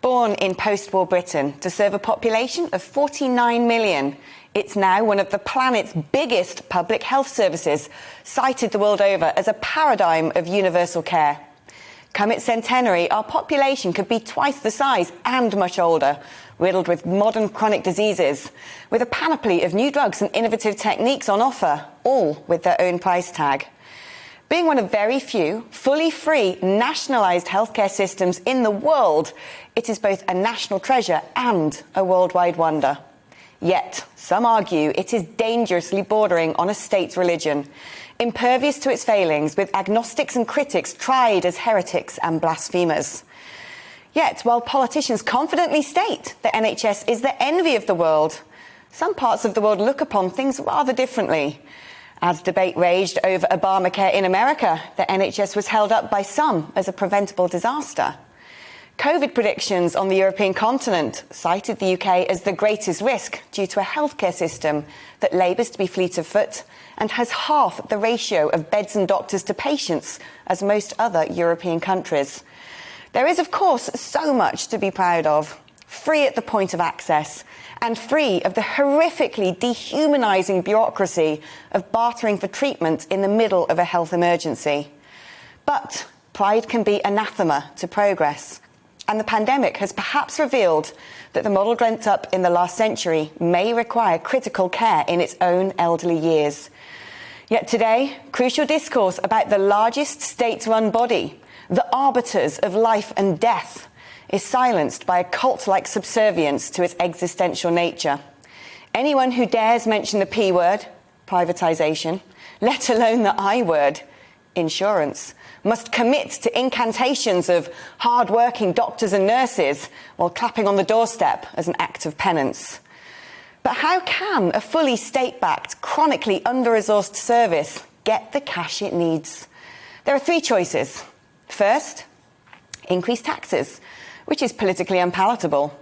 Born in post-war Britain to serve a population of 49 million, it's now one of the planet's biggest public health services, cited the world over as a paradigm of universal care. Come its centenary, our population could be twice the size and much older, riddled with modern chronic diseases, with a panoply of new drugs and innovative techniques on offer, all with their own price tag. Being one of very few, fully free, nationalised healthcare systems in the world, it is both a national treasure and a worldwide wonder. Yet, some argue it is dangerously bordering on a state religion, impervious to its failings, with agnostics and critics tried as heretics and blasphemers. Yet, while politicians confidently state the NHS is the envy of the world, some parts of the world look upon things rather differently. As debate raged over Obamacare in America, the NHS was held up by some as a preventable disaster. COVID predictions on the European continent cited the UK as the greatest risk due to a healthcare system that labours to be fleet of foot and has half the ratio of beds and doctors to patients as most other European countries. There is, of course, so much to be proud of. Free at the point of access and free of the horrifically dehumanising bureaucracy of bartering for treatment in the middle of a health emergency. But pride can be anathema to progress. And the pandemic has perhaps revealed that the model dreamt up in the last century may require critical care in its own elderly years. Yet today, crucial discourse about the largest state-run body, the arbiters of life and death, is silenced by a cult-like subservience to its existential nature. Anyone who dares mention the P word, privatisation, let alone the I word, insurance, must commit to incantations of hard-working doctors and nurses while clapping on the doorstep as an act of penance. But how can a fully state-backed, chronically under-resourced service get the cash it needs? There are three choices. First, increase taxes, which is politically unpalatable.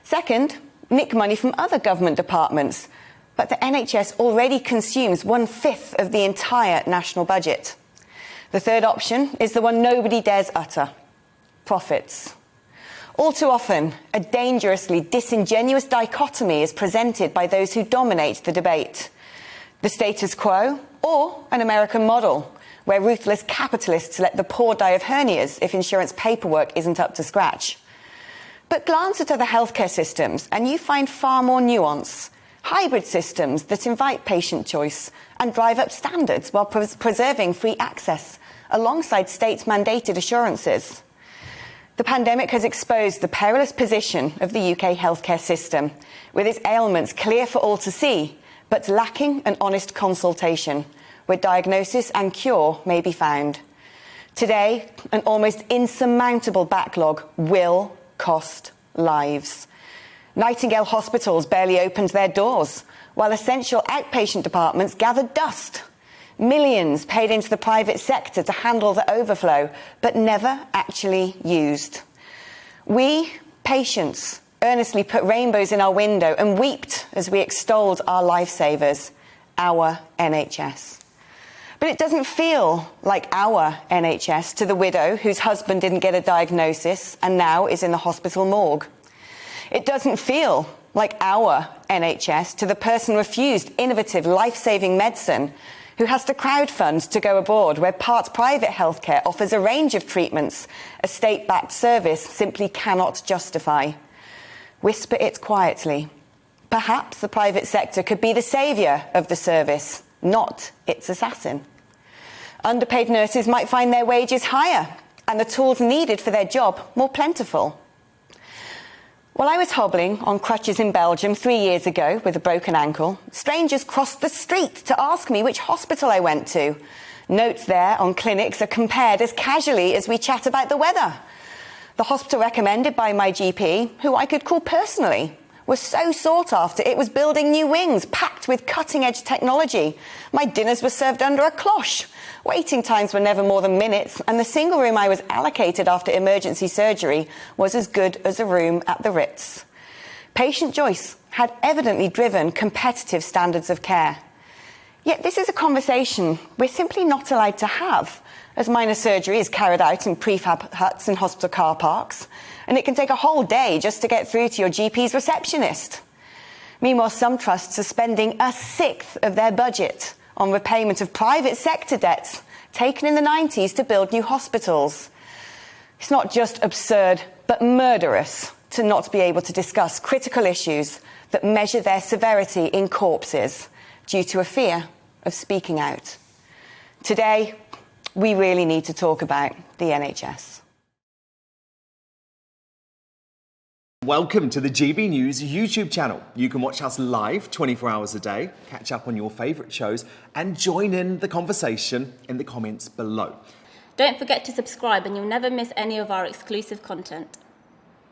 Second, nick money from other government departments, but the NHS already consumes 1/5 of the entire national budget. The third option is the one nobody dares utter: profits. All too often, a dangerously disingenuous dichotomy is presented by those who dominate the debate. The status quo or an American model, where ruthless capitalists let the poor die of hernias if insurance paperwork isn't up to scratch. But glance at other healthcare systems and you find far more nuance. Hybrid systems that invite patient choice and drive up standards while preserving free access, alongside state-mandated assurances. The pandemic has exposed the perilous position of the UK healthcare system, with its ailments clear for all to see, but lacking an honest consultation, where diagnosis and cure may be found. Today, an almost insurmountable backlog will cost lives. Nightingale hospitals barely opened their doors, while essential outpatient departments gathered dust. Millions paid into the private sector to handle the overflow, but never actually used. We, patients, earnestly put rainbows in our window and wept as we extolled our lifesavers, our NHS. But it doesn't feel like our NHS to the widow whose husband didn't get a diagnosis and now is in the hospital morgue. It doesn't feel like our NHS to the person refused innovative, life-saving medicine who has to crowdfund to go abroad, where part private healthcare offers a range of treatments a state-backed service simply cannot justify. Whisper it quietly. Perhaps the private sector could be the saviour of the service, not its assassin. Underpaid nurses might find their wages higher and the tools needed for their job more plentiful. While I was hobbling on crutches in Belgium 3 years ago with a broken ankle, strangers crossed the street to ask me which hospital I went to. Notes there on clinics are compared as casually as we chat about the weather. The hospital recommended by my GP, who I could call personally, was so sought after it was building new wings packed with cutting-edge technology. My dinners were served under a cloche. Waiting times were never more than minutes, and the single room I was allocated after emergency surgery was as good as a room at the Ritz. Patient choice had evidently driven competitive standards of care. Yet this is a conversation we're simply not allowed to have as minor surgery is carried out in prefab huts in hospital car parks, and it can take a whole day just to get through to your GP's receptionist. Meanwhile, some trusts are spending a sixth of their budget on repayment of private sector debts taken in the 90s to build new hospitals. It's not just absurd, but murderous to not be able to discuss critical issues that measure their severity in corpses due to a fear of speaking out. Today, we really need to talk about the NHS. Welcome to the GB News YouTube channel. You can watch us live 24 hours a day, catch up on your favourite shows and join in the conversation in the comments below. Don't forget to subscribe and you'll never miss any of our exclusive content.